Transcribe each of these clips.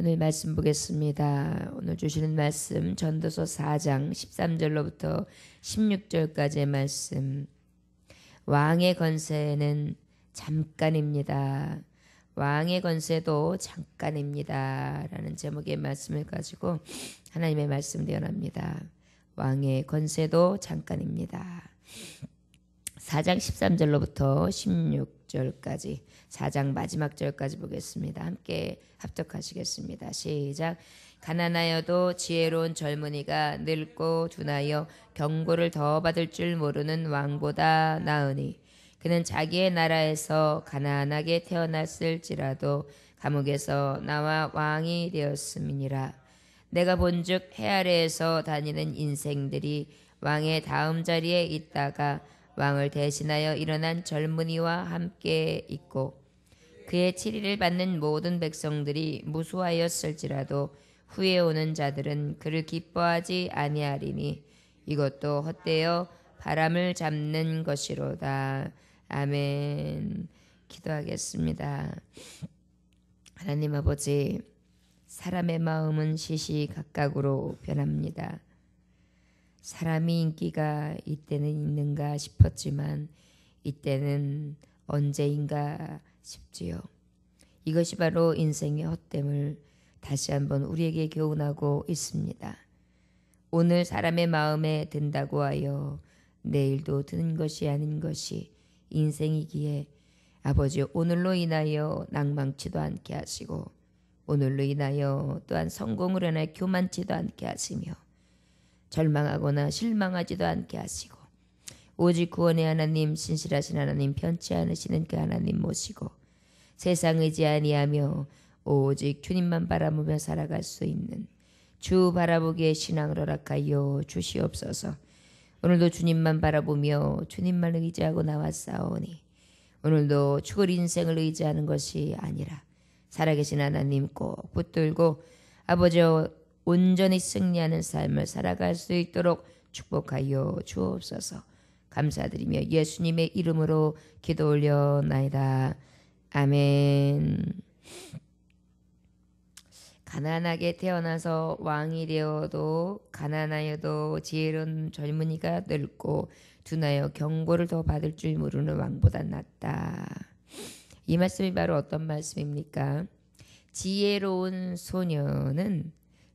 오늘 말씀 보겠습니다. 오늘 주시는 말씀 전도서 4장 13절로부터 16절까지의 말씀. 왕의 권세는 잠깐입니다. 왕의 권세도 잠깐입니다. 라는 제목의 말씀을 가지고 하나님의 말씀 대언합니다. 왕의 권세도 잠깐입니다. 4장 13절로부터 16절까지 4장 마지막 절까지 보겠습니다. 함께 합독하시겠습니다. 시작. 가난하여도 지혜로운 젊은이가 늙고 둔하여 경고를 더 받을 줄 모르는 왕보다 나으니 그는 자기의 나라에서 가난하게 태어났을지라도 감옥에서 나와 왕이 되었음이니라. 내가 본즉 해 아래에서 다니는 인생들이 왕의 다음 자리에 있다가 왕을 대신하여 일어난 젊은이와 함께 있고 그의 치리를 받는 모든 백성들이 무수하였을지라도 후에 오는 자들은 그를 기뻐하지 아니하리니 이것도 헛되어 바람을 잡는 것이로다. 아멘. 기도하겠습니다. 하나님 아버지, 사람의 마음은 시시각각으로 변합니다. 사람이 인기가 이때는 있는가 싶었지만 이때는 언제인가 싶지요. 이것이 바로 인생의 헛됨을 다시 한번 우리에게 교훈하고 있습니다. 오늘 사람의 마음에 든다고 하여 내일도 드는 것이 아닌 것이 인생이기에 아버지, 오늘로 인하여 낭망치도 않게 하시고 오늘로 인하여 또한 성공을 하나 교만치도 않게 하시며 절망하거나 실망하지도 않게 하시고 오직 구원의 하나님, 신실하신 하나님, 편치 않으시는 그 하나님 모시고 세상 의지 아니하며 오직 주님만 바라보며 살아갈 수 있는 주 바라보기에 신앙을 허락하여 주시옵소서. 오늘도 주님만 바라보며 주님만 의지하고 나왔사오니 오늘도 죽을 인생을 의지하는 것이 아니라 살아계신 하나님 꼭 붙들고 아버지 온전히 승리하는 삶을 살아갈 수 있도록 축복하여 주옵소서. 감사드리며 예수님의 이름으로 기도 올려나이다. 아멘. 가난하게 태어나서 왕이 되어도 가난하여도 지혜로운 젊은이가 늙고 둔하여 경고를 더 받을 줄 모르는 왕보다 낫다. 이 말씀이 바로 어떤 말씀입니까? 지혜로운 소녀는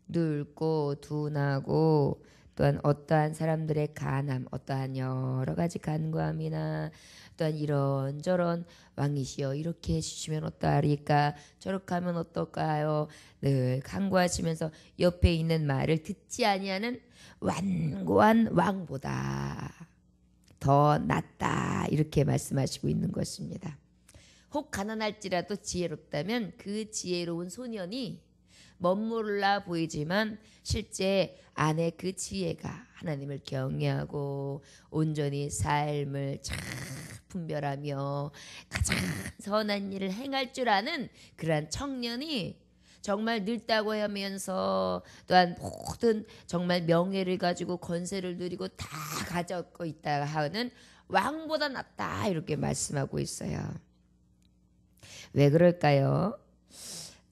늙고 둔하고 또한 어떠한 사람들의 간암, 어떠한 여러 가지 간과함이나 또한 이런저런 왕이시여 이렇게 해주시면 어떠하리까 저렇게 하면 어떨까요? 늘 간구하시면서 옆에 있는 말을 듣지 아니하는 완고한 왕보다 더 낫다 이렇게 말씀하시고 있는 것입니다. 혹 가난할지라도 지혜롭다면 그 지혜로운 소년이 멋몰라 보이지만 실제 안에 그 지혜가 하나님을 경외하고 온전히 삶을 잘 분별하며 가장 선한 일을 행할 줄 아는 그러한 청년이 정말 늙다고 하면서 또한 모든 정말 명예를 가지고 권세를 누리고 다 가졌고 있다 하는 왕보다 낫다 이렇게 말씀하고 있어요. 왜 그럴까요?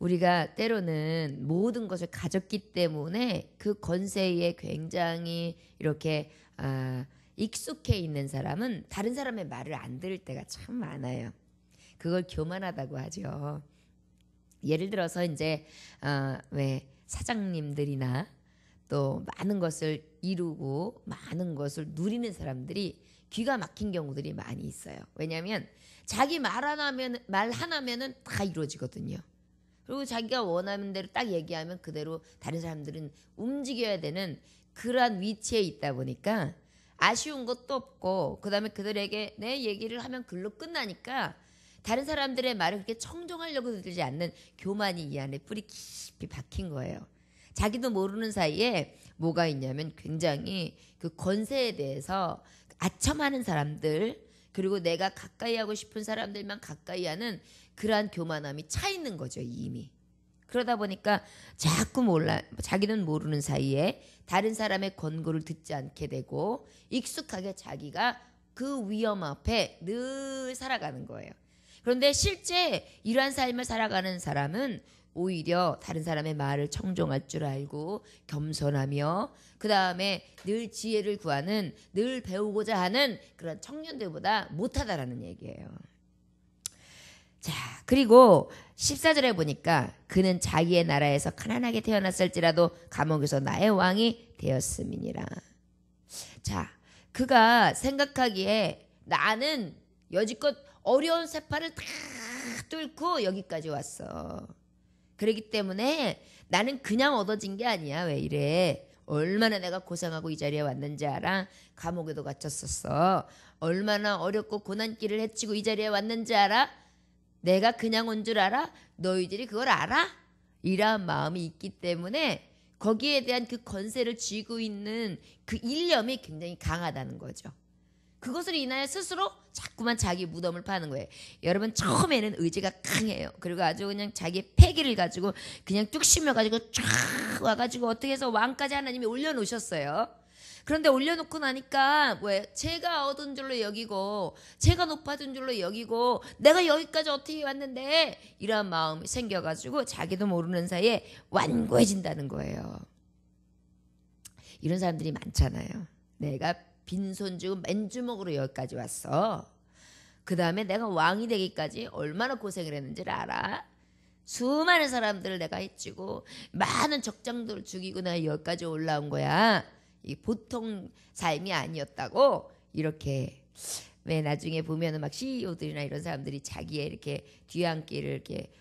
우리가 때로는 모든 것을 가졌기 때문에 그 권세에 굉장히 이렇게 익숙해 있는 사람은 다른 사람의 말을 안 들을 때가 참 많아요. 그걸 교만하다고 하죠. 예를 들어서 이제 왜 사장님들이나 또 많은 것을 이루고 많은 것을 누리는 사람들이 귀가 막힌 경우들이 많이 있어요. 왜냐하면 자기 말 하나면은 다 이루어지거든요. 그리고 자기가 원하는 대로 딱 얘기하면 그대로 다른 사람들은 움직여야 되는 그러한 위치에 있다 보니까 아쉬운 것도 없고 그다음에 그들에게 내 얘기를 하면 글로 끝나니까 다른 사람들의 말을 그렇게 청종하려고 들지 않는 교만이 이 안에 뿌리 깊이 박힌 거예요. 자기도 모르는 사이에 뭐가 있냐면 굉장히 그 권세에 대해서 아첨하는 사람들 그리고 내가 가까이 하고 싶은 사람들만 가까이 하는 그러한 교만함이 차 있는 거죠 이미. 그러다 보니까 자꾸 자기는 모르는 사이에 다른 사람의 권고를 듣지 않게 되고 익숙하게 자기가 그 위험 앞에 늘 살아가는 거예요. 그런데 실제 이러한 삶을 살아가는 사람은 오히려 다른 사람의 말을 청종할 줄 알고 겸손하며 그 다음에 늘 지혜를 구하는, 늘 배우고자 하는 그런 청년들보다 못하다라는 얘기예요. 자, 그리고 14절에 보니까 그는 자기의 나라에서 가난하게 태어났을지라도 감옥에서 나의 왕이 되었음이니라. 자, 그가 생각하기에 나는 여지껏 어려운 세파를 다 뚫고 여기까지 왔어. 그렇기 때문에 나는 그냥 얻어진 게 아니야. 왜 이래? 얼마나 내가 고생하고 이 자리에 왔는지 알아? 감옥에도 갇혔었어. 얼마나 어렵고 고난길을 헤치고 이 자리에 왔는지 알아? 내가 그냥 온 줄 알아? 너희들이 그걸 알아? 이러한 마음이 있기 때문에 거기에 대한 그 권세를 쥐고 있는 그 일념이 굉장히 강하다는 거죠. 그것을 인하여 스스로 자꾸만 자기 무덤을 파는 거예요. 여러분 처음에는 의지가 강해요. 그리고 아주 그냥 자기 패기를 가지고 그냥 뚝 심어가지고 쫙 와가지고 어떻게 해서 왕까지 하나님이 올려놓으셨어요. 그런데 올려놓고 나니까 왜 제가 얻은 줄로 여기고 제가 높아진 줄로 여기고 내가 여기까지 어떻게 왔는데 이런 마음이 생겨가지고 자기도 모르는 사이에 완고해진다는 거예요. 이런 사람들이 많잖아요. 내가 빈손 쥐고 맨주먹으로 여기까지 왔어. 그 다음에 내가 왕이 되기까지 얼마나 고생을 했는지를 알아? 수많은 사람들을 내가 해치고 많은 적장들을 죽이고 내가 여기까지 올라온 거야. 이 보통 삶이 아니었다고. 이렇게 왜 나중에 보면은 막 CEO들이나 이런 사람들이 자기의 이렇게 뒤안기를 이렇게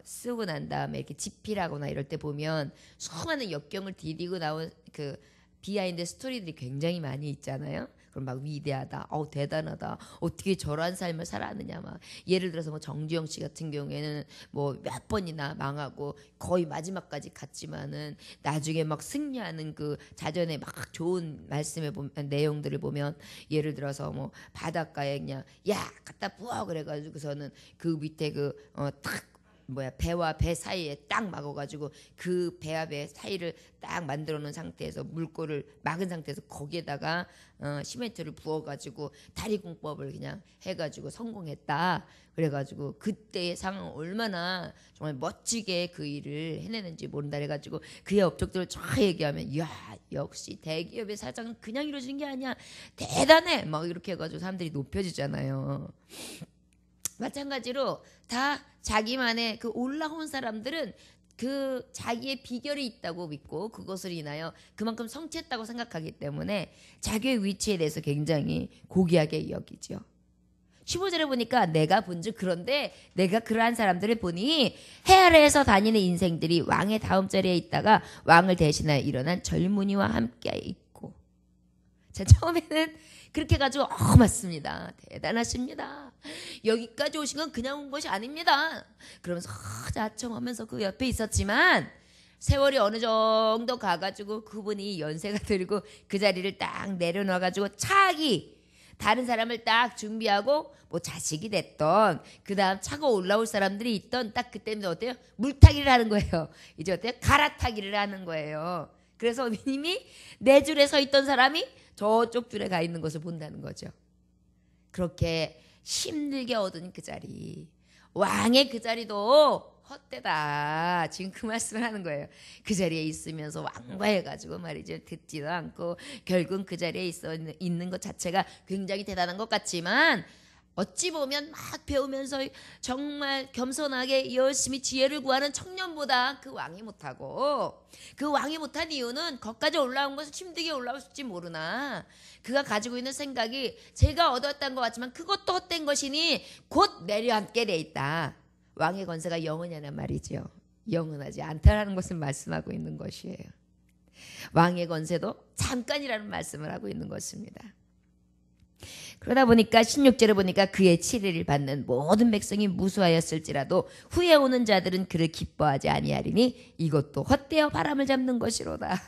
쓰고 난 다음에 이렇게 집필하거나 이럴 때 보면 수많은 역경을 디디고 나온 그 비하인드 스토리들이 굉장히 많이 있잖아요. 그럼 막 위대하다, 대단하다, 어떻게 저러한 삶을 살았느냐 막. 예를 들어서 뭐 정주영 씨 같은 경우에는 뭐 몇 번이나 망하고 거의 마지막까지 갔지만은 나중에 막 승리하는 그 자전에 막 좋은 말씀에 보면 내용들을 보면 예를 들어서 뭐 바닷가에 그냥 야 갖다 부어 그래가지고서는 그 밑에 탁 배와 배 사이에 딱 막아가지고 그 배와 배 사이를 딱 만들어 놓은 상태에서 물꼬를 막은 상태에서 거기에다가 시멘트를 부어가지고 다리공법을 그냥 해가지고 성공했다. 그래가지고 그때의 상황 얼마나 정말 멋지게 그 일을 해내는지 모른다 해가지고 그의 업적들을 쫙 얘기하면 야 역시 대기업의 사장은 그냥 이루어지는 게 아니야. 대단해. 막 이렇게 해가지고 사람들이 높여지잖아요. 마찬가지로 다 자기만의 그 올라온 사람들은 그 자기의 비결이 있다고 믿고 그것을 인하여 그만큼 성취했다고 생각하기 때문에 자기의 위치에 대해서 굉장히 고귀하게 여기죠. 15절에 보니까 내가 본즉 그런데 내가 그러한 사람들을 보니 해 아래에서 다니는 인생들이 왕의 다음 자리에 있다가 왕을 대신하여 일어난 젊은이와 함께 있고. 자, 처음에는 그렇게 가지고 맞습니다. 대단하십니다. 여기까지 오신 건 그냥 온 것이 아닙니다. 그러면서 자청하면서 그 옆에 있었지만 세월이 어느 정도 가가지고 그분이 연세가 들고 그 자리를 딱 내려놔가지고 차기 다른 사람을 딱 준비하고 뭐 자식이 됐던 그 다음 차고 올라올 사람들이 있던 딱 그때는 어때요? 물타기를 하는 거예요. 이제 어때요? 갈아타기를 하는 거예요. 그래서 이미 내 줄에 서 있던 사람이 저쪽 줄에 가 있는 것을 본다는 거죠. 그렇게 힘들게 얻은 그 자리, 왕의 그 자리도 헛되다. 지금 그 말씀을 하는 거예요. 그 자리에 있으면서 왕과해가지고 말이죠. 듣지도 않고 결국은 그 자리에 있는 것 자체가 굉장히 대단한 것 같지만 어찌 보면 막 배우면서 정말 겸손하게 열심히 지혜를 구하는 청년보다 그 왕이 못하고 그 왕이 못한 이유는 거기까지 올라온 것은 힘들게 올라올지 모르나 그가 가지고 있는 생각이 제가 얻었던 것 같지만 그것도 헛된 것이니 곧 내려앉게 돼 있다. 왕의 권세가 영원하란 말이죠. 영원하지 않다라는 것을 말씀하고 있는 것이에요. 왕의 권세도 잠깐이라는 말씀을 하고 있는 것입니다. 그러다 보니까 16절에 보니까 그의 치리를 받는 모든 백성이 무수하였을지라도 후에 오는 자들은 그를 기뻐하지 아니하리니 이것도 헛되어 바람을 잡는 것이로다.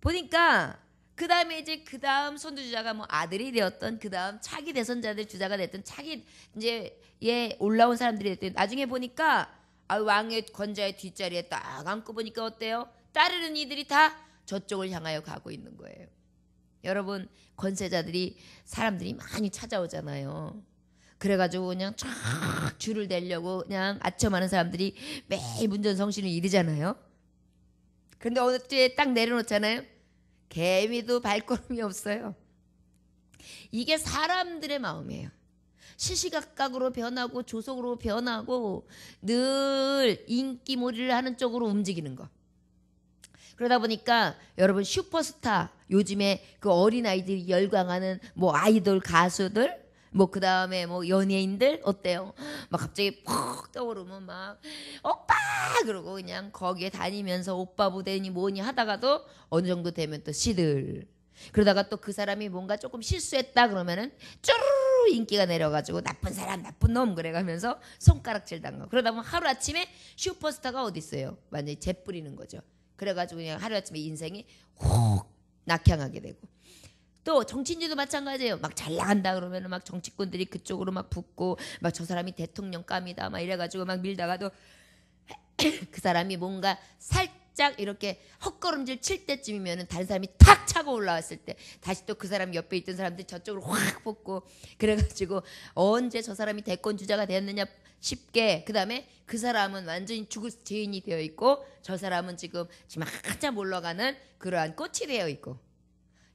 보니까 그 다음에 이제 그 다음 선두주자가 뭐 아들이 되었던 그 다음 차기 대선자들 주자가 됐던 차기 이제 올라온 사람들이 됐던 나중에 보니까 왕의 권자의 뒷자리에 딱 앉고 보니까 어때요? 따르는 이들이 다 저쪽을 향하여 가고 있는 거예요. 여러분 권세자들이 사람들이 많이 찾아오잖아요. 그래가지고 그냥 쫙 줄을 대려고 그냥 아첨하는 사람들이 매일 문전성시는 일이잖아요. 그런데 어느 때에 딱 내려놓잖아요. 개미도 발걸음이 없어요. 이게 사람들의 마음이에요. 시시각각으로 변하고 조속으로 변하고 늘 인기몰이를 하는 쪽으로 움직이는 거. 그러다 보니까 여러분 슈퍼스타, 요즘에 그 어린아이들이 열광하는 뭐 아이돌 가수들, 뭐 그 다음에 뭐 연예인들 어때요? 막 갑자기 퍽 떠오르면 막 오빠 그러고 그냥 거기에 다니면서 오빠 부대니 뭐니 하다가도 어느 정도 되면 또 시들. 그러다가 또 그 사람이 뭔가 조금 실수했다 그러면은 쭈르르 인기가 내려가지고 나쁜 사람 나쁜 놈 그래가면서 손가락질 당하고, 그러다 보면 하루아침에 슈퍼스타가 어디 있어요? 완전히 재뿌리는 거죠. 그래가지고 그냥 하루아침에 인생이 훅 낙향하게 되고, 또 정치인들도 마찬가지예요. 막 잘 나간다 그러면 막 정치꾼들이 그쪽으로 막 붙고 막 저 사람이 대통령감이다 막 이래가지고 막 밀다가도 그 사람이 뭔가 살짝 이렇게 헛걸음질 칠 때쯤이면은 다른 사람이 탁 차고 올라왔을 때 다시 또 그 사람 옆에 있던 사람들이 저쪽으로 확 붙고, 그래가지고 언제 저 사람이 대권 주자가 되었느냐 쉽게, 그 다음에 그 사람은 완전히 죽을 죄인이 되어 있고 저 사람은 지금 한참 올라가는 그러한 꽃이 되어 있고,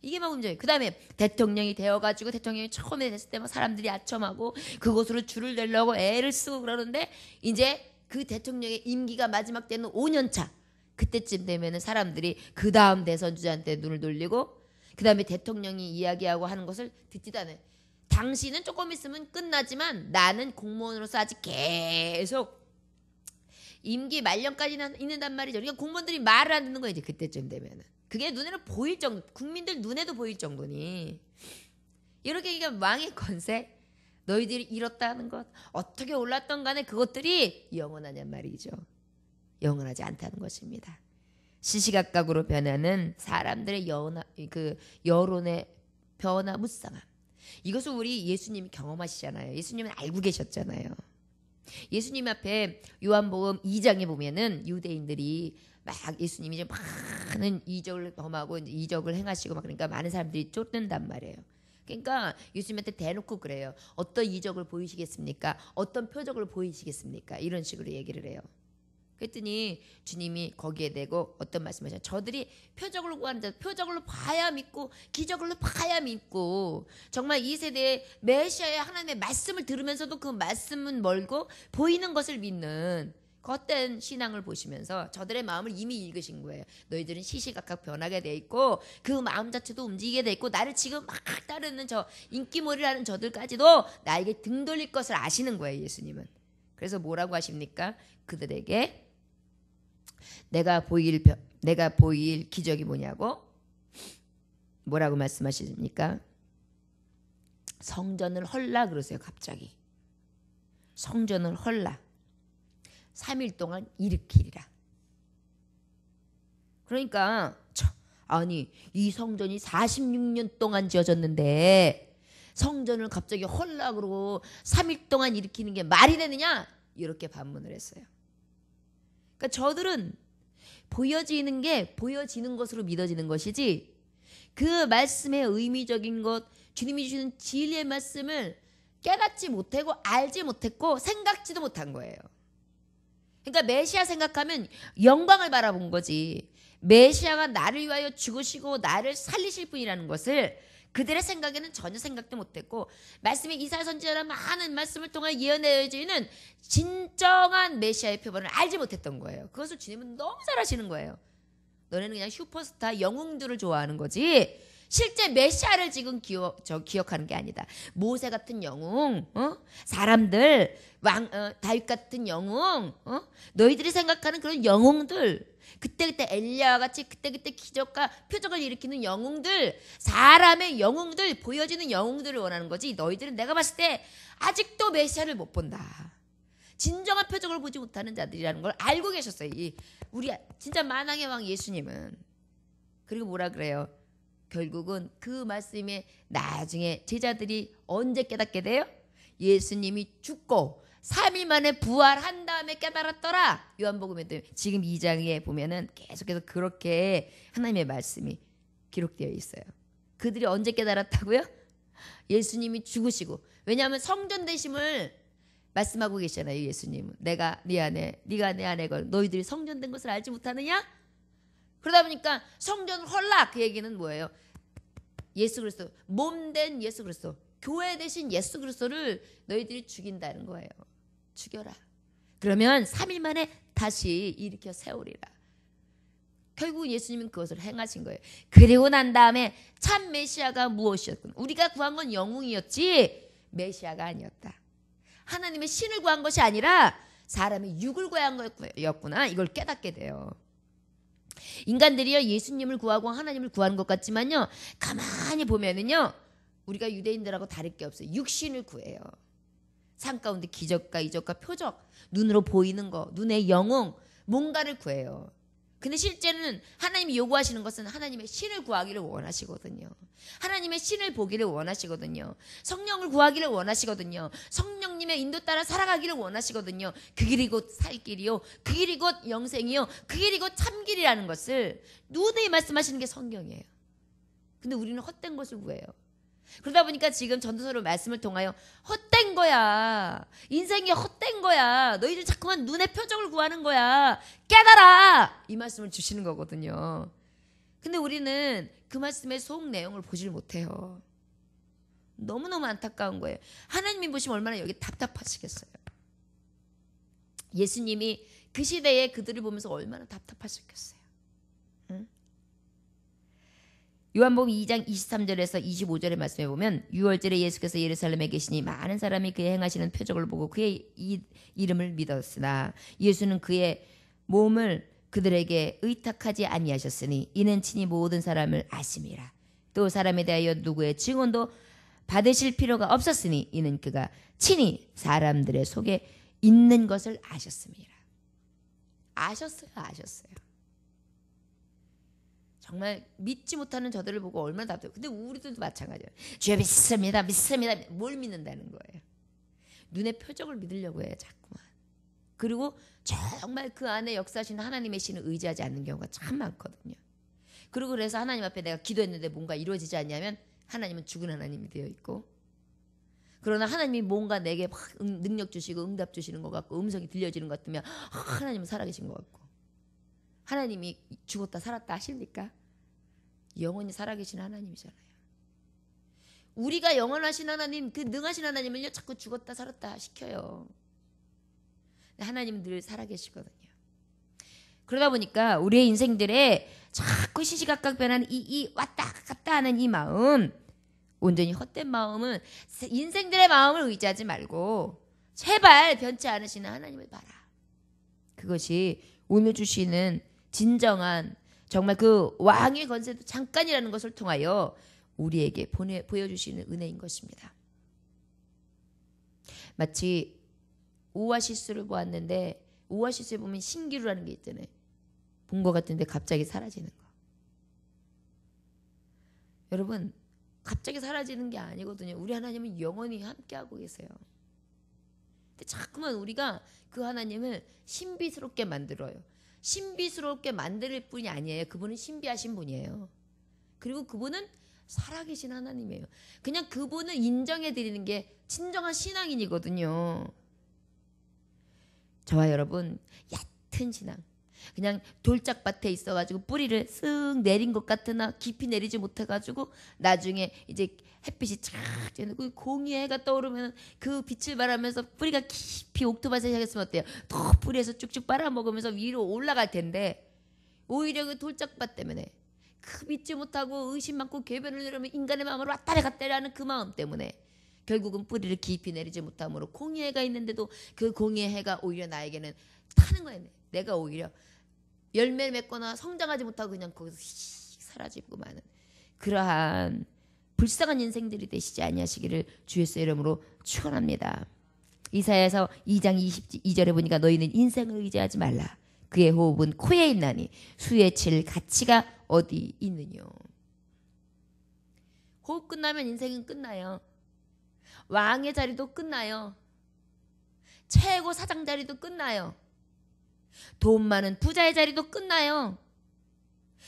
이게 막 문제예요. 그 다음에 대통령이 되어가지고 대통령이 처음에 됐을 때 막 사람들이 아첨하고 그곳으로 줄을 내려고 애를 쓰고 그러는데, 이제 그 대통령의 임기가 마지막 때는 5년 차 그때쯤 되면은 사람들이 그 다음 대선 주자한테 눈을 돌리고, 그 다음에 대통령이 이야기하고 하는 것을 듣지도 않아요. 당신은 조금 있으면 끝나지만 나는 공무원으로서 아직 계속 임기 말년까지 있는단 말이죠. 그러니까 공무원들이 말을 안 듣는 거예요. 이제 그때쯤 되면은. 그게 눈에는 보일 정도, 국민들 눈에도 보일 정도니. 이렇게 그러니까 왕의 권세, 너희들이 잃었다는 것, 어떻게 올랐던 간에 그것들이 영원하냔 말이죠. 영원하지 않다는 것입니다. 시시각각으로 변하는 사람들의 여론의 변화 무쌍함. 이것을 우리 예수님이 경험하시잖아요. 예수님은 알고 계셨잖아요. 예수님 앞에 요한복음 2장에 보면은 유대인들이 막 예수님이 이제 많은 이적을 범하고 이적을 행하시고 막 그러니까 많은 사람들이 쫓는단 말이에요. 그러니까 예수님한테 대놓고 그래요. 어떤 이적을 보이시겠습니까? 어떤 표적을 보이시겠습니까? 이런 식으로 얘기를 해요. 그랬더니 주님이 거기에 대고 어떤 말씀하셨어요? 저들이 표적을 구하는 자, 표적을 봐야 믿고 기적을 봐야 믿고, 정말 이 세대에 메시아의 하나님의 말씀을 들으면서도 그 말씀은 멀고 보이는 것을 믿는 헛된 신앙을 보시면서 저들의 마음을 이미 읽으신 거예요. 너희들은 시시각각 변하게 돼 있고 그 마음 자체도 움직이게 돼 있고 나를 지금 막 따르는 저 인기몰이라는 저들까지도 나에게 등 돌릴 것을 아시는 거예요, 예수님은. 그래서 뭐라고 하십니까? 그들에게 내가 보일 기적이 뭐냐고? 뭐라고 말씀하십니까? 성전을 헐라 그러세요. 갑자기 성전을 헐라 3일 동안 일으키리라. 그러니까 아니 이 성전이 46년 동안 지어졌는데 성전을 갑자기 헐라 그러고 3일 동안 일으키는 게 말이 되느냐? 이렇게 반문을 했어요. 그러니까 저들은 보여지는 게 보여지는 것으로 믿어지는 것이지 그 말씀의 의미적인 것, 주님이 주시는 진리의 말씀을 깨닫지 못하고 알지 못했고 생각지도 못한 거예요. 그러니까 메시아 생각하면 영광을 바라본 거지, 메시아가 나를 위하여 죽으시고 나를 살리실 분이라는 것을 그들의 생각에는 전혀 생각도 못했고, 말씀의 이사야 선지자라 많은 말씀을 통해 예언해지는 진정한 메시아의 표본을 알지 못했던 거예요. 그것을 주님은 너무 잘 아시는 거예요. 너네는 그냥 슈퍼스타 영웅들을 좋아하는 거지 실제 메시아를 지금 기억하는 게 아니다. 모세 같은 영웅, 사람들, 다윗 같은 영웅, 너희들이 생각하는 그런 영웅들, 그때그때 엘리야와 같이 그때그때 기적과 표적을 일으키는 영웅들, 사람의 영웅들, 보여지는 영웅들을 원하는 거지, 너희들은 내가 봤을 때 아직도 메시아를 못 본다. 진정한 표적을 보지 못하는 자들이라는 걸 알고 계셨어요. 우리 진짜 만왕의 왕 예수님은. 그리고 뭐라 그래요? 결국은 그 말씀에 나중에 제자들이 언제 깨닫게 돼요? 예수님이 죽고 3일 만에 부활한 다음에 깨달았더라. 요한복음에 지금 2장에 보면은 계속해서 그렇게 하나님의 말씀이 기록되어 있어요. 그들이 언제 깨달았다고요? 예수님이 죽으시고 왜냐하면 성전 되심을 말씀하고 계시잖아요. 예수님은 내가 네 안에 네가 내 안에 너희들이 성전된 것을 알지 못하느냐? 그러다 보니까 성전 헐라 그 얘기는 뭐예요? 예수 그리스도 몸된 예수 그리스도 교회 대신 예수 그리스도를 너희들이 죽인다는 거예요. 죽여라. 그러면 3일 만에 다시 일으켜 세우리라. 결국 예수님은 그것을 행하신 거예요. 그리고 난 다음에 참 메시아가 무엇이었군? 우리가 구한 건 영웅이었지 메시아가 아니었다. 하나님의 신을 구한 것이 아니라 사람의 육을 구한 거였구나. 이걸 깨닫게 돼요. 인간들이요 예수님을 구하고 하나님을 구하는 것 같지만요 가만히 보면은요 우리가 유대인들하고 다를 게 없어요. 육신을 구해요. 삶 가운데 기적과 이적과 표적, 눈으로 보이는 거, 눈의 영웅, 뭔가를 구해요. 근데 실제는 하나님이 요구하시는 것은 하나님의 신을 구하기를 원하시거든요. 하나님의 신을 보기를 원하시거든요. 성령을 구하기를 원하시거든요. 성령님의 인도 따라 살아가기를 원하시거든요. 그 길이 곧 살 길이요. 그 길이 곧 영생이요. 그 길이 곧 참길이라는 것을 누누이 말씀하시는 게 성경이에요. 근데 우리는 헛된 것을 구해요. 그러다 보니까 지금 전도서로 말씀을 통하여 헛된 거야. 인생이 헛된 거야. 너희들 자꾸만 눈의 표적을 구하는 거야. 깨달아. 이 말씀을 주시는 거거든요. 근데 우리는 그 말씀의 속 내용을 보질 못해요. 너무너무 안타까운 거예요. 하나님이 보시면 얼마나 여기 답답하시겠어요. 예수님이 그 시대에 그들을 보면서 얼마나 답답하셨겠어요. 응? 요한복음 2장 23절에서 25절의 말씀에 보면 6월절에 예수께서 예루살렘에 계시니 많은 사람이 그의 행하시는 표적을 보고 그의 이름을 믿었으나 예수는 그의 몸을 그들에게 의탁하지 아니하셨으니 이는 친히 모든 사람을 아심이라. 또 사람에 대하여 누구의 증언도 받으실 필요가 없었으니 이는 그가 친히 사람들의 속에 있는 것을 아셨습니다. 아셨어요. 정말 믿지 못하는 저들을 보고 얼마나 답답해요. 근데 우리들도 마찬가지예요. 주여 믿습니다. 뭘 믿는다는 거예요. 눈의 표적을 믿으려고 해요. 자꾸만. 그리고 정말 그 안에 역사하시는 하나님의 신을 의지하지 않는 경우가 참 많거든요. 그리고 그래서 하나님 앞에 내가 기도했는데 뭔가 이루어지지 않냐면 하나님은 죽은 하나님이 되어 있고, 그러나 하나님이 뭔가 내게 막 능력 주시고 응답 주시는 것 같고 음성이 들려지는 것 같으면 하나님은 살아계신 것 같고, 하나님이 죽었다 살았다 하십니까? 영원히 살아계신 하나님이잖아요. 우리가 영원하신 하나님, 그 능하신 하나님을요 자꾸 죽었다 살았다 시켜요. 하나님은 늘 살아계시거든요. 그러다 보니까 우리의 인생들에 자꾸 시시각각 변하는 이 왔다 갔다 하는 이 마음, 온전히 헛된 마음은 인생들의 마음을 의지하지 말고 제발 변치 않으시는 하나님을 봐라. 그것이 오늘 주시는 진정한 정말 그 왕의 권세도 잠깐이라는 것을 통하여 우리에게 보여주시는 은혜인 것입니다. 마치 오아시스를 보았는데 오아시스에 보면 신기루라는 게 있잖아요. 본 것 같은데 갑자기 사라지는 거. 여러분 갑자기 사라지는 게 아니거든요. 우리 하나님은 영원히 함께하고 계세요. 근데 자꾸만 우리가 그 하나님을 신비스럽게 만들어요. 신비스럽게 만들 뿐이 아니에요. 그분은 신비하신 분이에요. 그리고 그분은 살아계신 하나님이에요. 그냥 그분을 인정해 드리는 게 진정한 신앙인이거든요. 저와 여러분 얕은 신앙, 그냥 돌짝밭에 있어가지고 뿌리를 쓱 내린 것 같으나 깊이 내리지 못해가지고 나중에 이제 햇빛이 쫙 쬐고 공의해가 떠오르면 그 빛을 바라면서 뿌리가 깊이 옥토밭에 시작했으면 어때요? 더 뿌리에서 쭉쭉 빨아먹으면서 위로 올라갈 텐데 오히려 그 돌짝밭 때문에 그 믿지 못하고 의심 많고 궤변을 내려면 인간의 마음으로 왔다리 갔다리 하는 그 마음 때문에 결국은 뿌리를 깊이 내리지 못함으로 공의해가 있는데도 그 공의해가 오히려 나에게는 타는 거예요. 내가 오히려 열매를 맺거나 성장하지 못하고 그냥 거기서 사라지고 마는 그러한 불쌍한 인생들이 되시지 아니하시기를 주 예수의 이름으로 축원합니다. 이사야서 2장 22절에 보니까 너희는 인생을 의지하지 말라. 그의 호흡은 코에 있나니 수에 칠 가치가 어디 있느뇨. 호흡 끝나면 인생은 끝나요. 왕의 자리도 끝나요. 최고 사장 자리도 끝나요. 돈 많은 부자의 자리도 끝나요.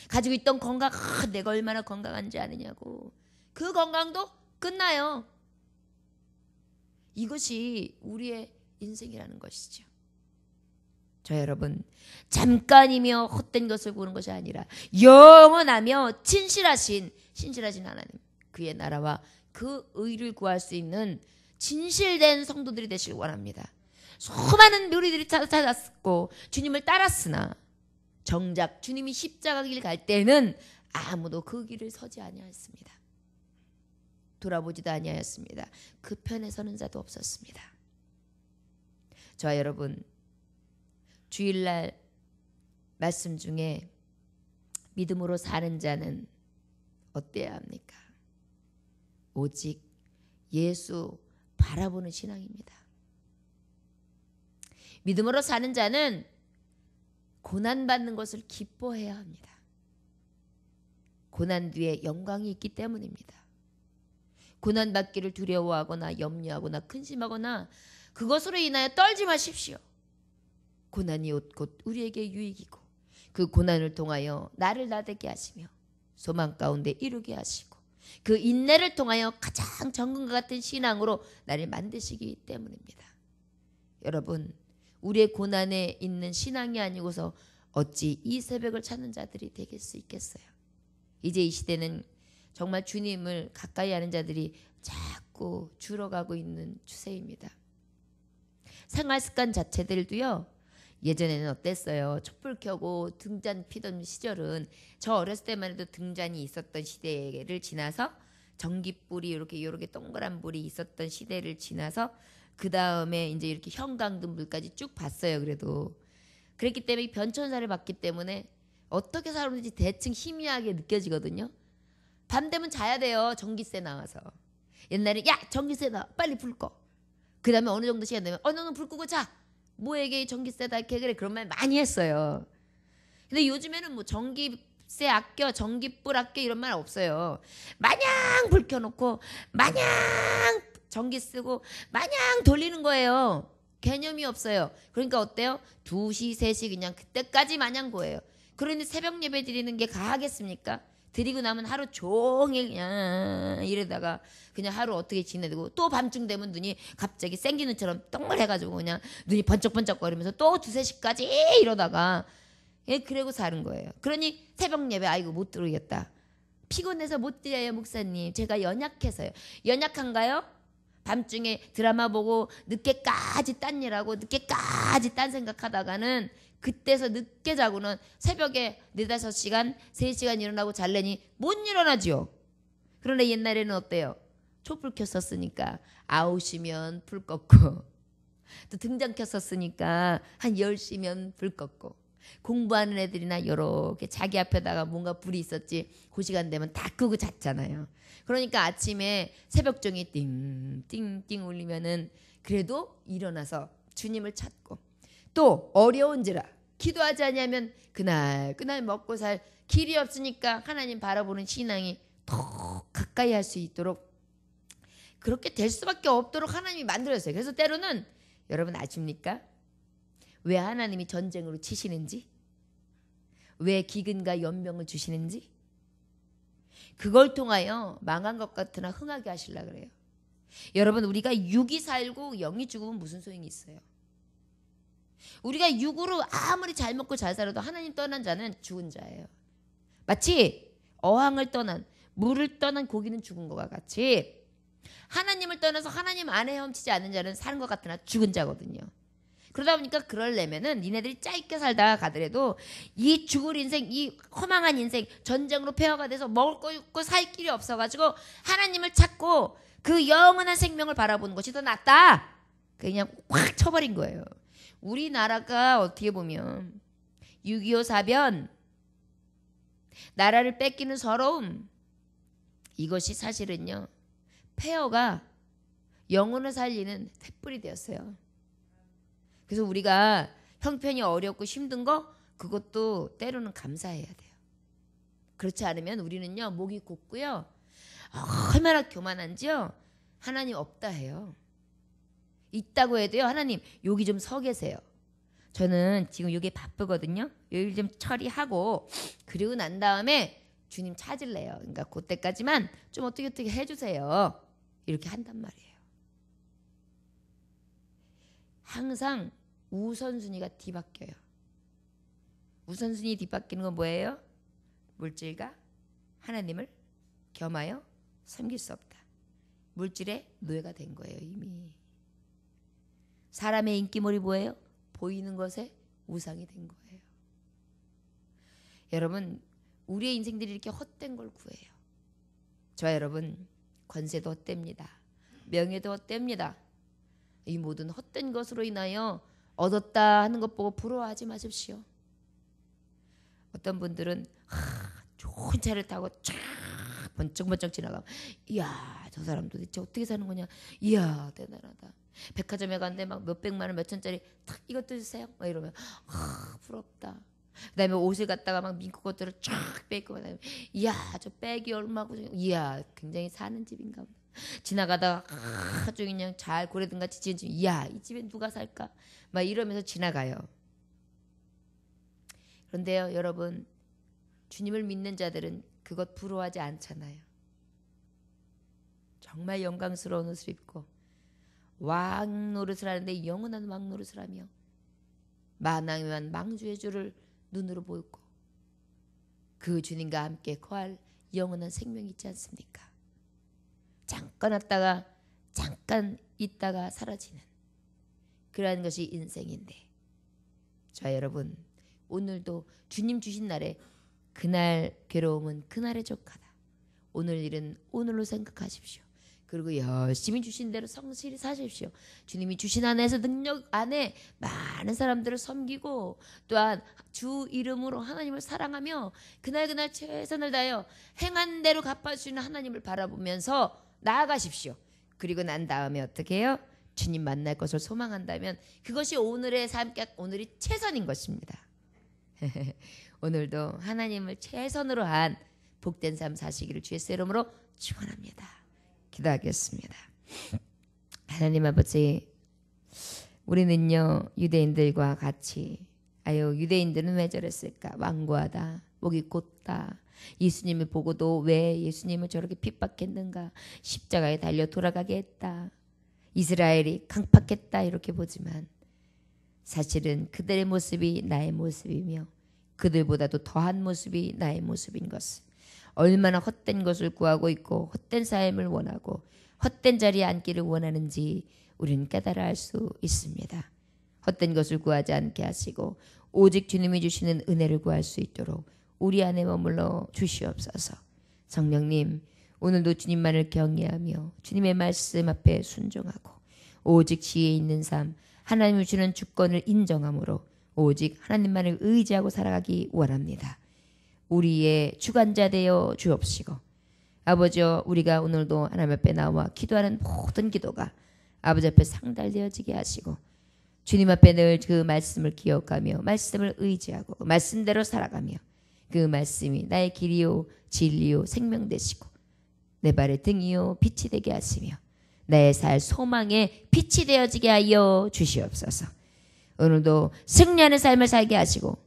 가지고 있던 건강, 내가 얼마나 건강한지 아느냐고. 그 건강도 끝나요. 이것이 우리의 인생이라는 것이죠. 저 여러분, 잠깐이며 헛된 것을 보는 것이 아니라 영원하며 신실하신 하나님, 그의 나라와 그 의를 구할 수 있는 진실된 성도들이 되시길 원합니다. 수많은 우리들이 찾았고 주님을 따랐으나 정작 주님이 십자가 길 갈 때는 아무도 그 길을 서지 아니하였습니다. 돌아보지도 아니하였습니다. 그 편에 서는 자도 없었습니다. 저와 여러분, 주일날 말씀 중에 믿음으로 사는 자는 어때야 합니까? 오직 예수 바라보는 신앙입니다. 믿음으로 사는 자는 고난받는 것을 기뻐해야 합니다. 고난 뒤에 영광이 있기 때문입니다. 고난받기를 두려워하거나 염려하거나 근심하거나 그것으로 인하여 떨지 마십시오. 고난이 곧 우리에게 유익이고 그 고난을 통하여 나를 나되게 하시며 소망 가운데 이루게 하시고 그 인내를 통하여 가장 정금과 같은 신앙으로 나를 만드시기 때문입니다. 여러분, 우리의 고난에 있는 신앙이 아니고서 어찌 이 새벽을 찾는 자들이 되길 수 있겠어요. 이제 이 시대는 정말 주님을 가까이 하는 자들이 자꾸 줄어가고 있는 추세입니다. 생활 습관 자체들도요, 예전에는 어땠어요? 촛불 켜고 등잔 피던 시절은 저 어렸을 때만 해도 등잔이 있었던 시대를 지나서 전깃불이 이렇게 동그란 불이 있었던 시대를 지나서 그 다음에 이제 이렇게 형광등 불까지 쭉 봤어요. 그랬기 때문에 변천사를 봤기 때문에 어떻게 살았는지 대충 희미하게 느껴지거든요. 밤 되면 자야 돼요. 전기세 나와서. 옛날에 야 전기세 나와 빨리 불 꺼. 그 다음에 어느 정도 시간 되면 너는 불 끄고 자. 뭐에게 전기세다 이렇게 그래 그런 말 많이 했어요. 근데 요즘에는 뭐 전기세 아껴 전기불 아껴 이런 말 없어요. 마냥 불 켜놓고 마냥 전기 쓰고 마냥 돌리는 거예요. 개념이 없어요. 그러니까 어때요? 2시 3시 그냥 그때까지 마냥 거예요. 그런데 새벽 예배 드리는 게 가하겠습니까? 드리고 나면 하루 종일 그냥 이러다가 그냥 하루 어떻게 지내고 또 밤중 되면 눈이 갑자기 생기눈처럼 동글해가지고 그냥 눈이 번쩍번쩍거리면서 또 2, 3시까지 이러다가 그러고 사는 거예요. 그러니 새벽 예배 아이고 못 들어오겠다. 피곤해서 못 드려요 목사님. 제가 연약해서요. 연약한가요? 밤중에 드라마 보고 늦게까지 딴 일하고 늦게까지 딴 생각하다가는 그때서 늦게 자고는 새벽에 4-5시간 3시간 일어나고 잘래니 못 일어나죠. 그런데 옛날에는 어때요? 촛불 켰었으니까 9시면 불 껐고 또 등장 켰었으니까 한 10시면 불 껐고 공부하는 애들이나 이렇게 자기 앞에다가 뭔가 불이 있었지 그 시간 되면 다 끄고 잤잖아요. 그러니까 아침에 새벽종이 띵띵띵 울리면은 그래도 일어나서 주님을 찾고 또 어려운지라 기도하지 않으면 그날 먹고 살 길이 없으니까 하나님 바라보는 신앙이 더 가까이 할 수 있도록 그렇게 될 수밖에 없도록 하나님이 만들었어요. 그래서 때로는 여러분 아십니까? 왜 하나님이 전쟁으로 치시는지? 왜 기근과 연병을 주시는지? 그걸 통하여 망한 것 같으나 흥하게 하시려고 그래요. 여러분 우리가 육이 살고 영이 죽으면 무슨 소용이 있어요? 우리가 육으로 아무리 잘 먹고 잘 살아도 하나님 떠난 자는 죽은 자예요. 마치 어항을 떠난 물을 떠난 고기는 죽은 것과 같이 하나님을 떠나서 하나님 안에 헤엄치지 않는 자는 사는 것 같으나 죽은 자거든요. 그러다 보니까 그러려면은 니네들이 짧게 살다가 가더라도 이 죽을 인생, 이 허망한 인생, 전쟁으로 폐허가 돼서 먹을 거 있고 살 길이 없어가지고 하나님을 찾고 그 영원한 생명을 바라보는 것이 더 낫다. 그냥 확 쳐버린 거예요. 우리나라가 어떻게 보면 6.25 사변, 나라를 뺏기는 서러움, 이것이 사실은요 폐허가 영혼을 살리는 횃불이 되었어요. 그래서 우리가 형편이 어렵고 힘든 거 그것도 때로는 감사해야 돼요. 그렇지 않으면 우리는요 목이 곧고요 얼마나 교만한지요 하나님 없다 해요. 있다고 해도요 하나님 여기 좀 서 계세요. 저는 지금 여기 바쁘거든요. 일 좀 처리하고 그리고 난 다음에 주님 찾을래요. 그러니까 그때까지만 좀 어떻게 해주세요. 이렇게 한단 말이에요. 항상 우선순위가 뒤바뀌어요. 우선순위 뒤바뀌는 건 뭐예요? 물질과 하나님을 겸하여 섬길 수 없다. 물질의 노예가 된 거예요. 이미. 사람의 인기몰이 뭐예요? 보이는 것에 우상이 된 거예요. 여러분, 우리의 인생들이 이렇게 헛된 걸 구해요. 저와 여러분, 권세도 헛됩니다. 명예도 헛됩니다. 이 모든 헛된 것으로 인하여 얻었다 하는 것 보고 부러워하지 마십시오. 어떤 분들은 좋은 차를 타고 쫙 번쩍번쩍 지나가면 이야, 저 사람 도대체 어떻게 사는 거냐, 이야, 대단하다. 백화점에 갔는데 막 몇백만 원, 몇천짜리 탁 이것도 주세요 막 이러면 부럽다. 그다음에 옷을 갖다가 막 민코 것들을 쫙 빼고 그다음에 이야, 저 백이 얼마고, 이야, 굉장히 사는 집인가 보다. 지나가다가 아주 그냥 잘 고래등같이 지은 집, 이야, 이 집에 누가 살까 막 이러면서 지나가요. 그런데요, 여러분, 주님을 믿는 자들은 그것 부러워하지 않잖아요. 정말 영광스러운 옷을 입고 왕 노릇을 하는데 영원한 왕 노릇을 하며 만왕의 망주의 주를 눈으로 보고 그 주님과 함께 거할 영원한 생명이 있지 않습니까? 잠깐 왔다가 잠깐 있다가 사라지는 그러한 것이 인생인데, 자 여러분, 오늘도 주님 주신 날에 그날 괴로움은 그날에 족하다. 오늘 일은 오늘로 생각하십시오. 그리고 열심히 주신 대로 성실히 사십시오. 주님이 주신 안에서 능력 안에 많은 사람들을 섬기고 또한 주 이름으로 하나님을 사랑하며 그날 최선을 다하여 행한 대로 갚아주시는 하나님을 바라보면서 나아가십시오. 그리고 난 다음에 어떻게 해요? 주님 만날 것을 소망한다면 그것이 오늘의 삶, 오늘이 최선인 것입니다. 오늘도 하나님을 최선으로 한 복된 삶 사시기를 주의 이름으로 축원합니다. 기도하겠습니다. 하나님 아버지, 우리는요 유대인들과 같이 유대인들은 왜 저랬을까? 완고하다, 목이 곧다. 예수님을 보고도 왜 예수님을 저렇게 핍박했는가? 십자가에 달려 돌아가게 했다. 이스라엘이 강팍했다 이렇게 보지만 사실은 그들의 모습이 나의 모습이며 그들보다도 더한 모습이 나의 모습인 것을, 얼마나 헛된 것을 구하고 있고 헛된 삶을 원하고 헛된 자리에 앉기를 원하는지 우리는 깨달아 알 수 있습니다. 헛된 것을 구하지 않게 하시고 오직 주님이 주시는 은혜를 구할 수 있도록 우리 안에 머물러 주시옵소서. 성령님, 오늘도 주님만을 경외하며 주님의 말씀 앞에 순종하고 오직 지혜 있는 삶, 하나님이 주는 주권을 인정함으로 오직 하나님만을 의지하고 살아가기 원합니다. 우리의 주관자 되어 주옵시고, 아버지여, 우리가 오늘도 하나님 앞에 나와 기도하는 모든 기도가 아버지 앞에 상달되어지게 하시고 주님 앞에 늘 그 말씀을 기억하며 말씀을 의지하고 말씀대로 살아가며 그 말씀이 나의 길이요 진리요 생명 되시고 내 발의 등이요 빛이 되게 하시며 나의 살 소망의 빛이 되어지게 하여 주시옵소서. 오늘도 승리하는 삶을 살게 하시고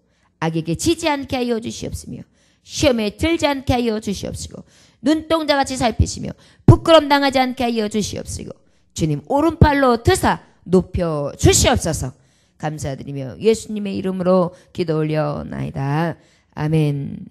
악에게 지지 않게 하여 주시옵시며 시험에 들지 않게 하여 주시옵시고 눈동자같이 살피시며 부끄럼 당하지 않게 하여 주시옵시고 주님 오른팔로 드사 높여 주시옵소서. 감사드리며 예수님의 이름으로 기도 올려나이다. 아멘.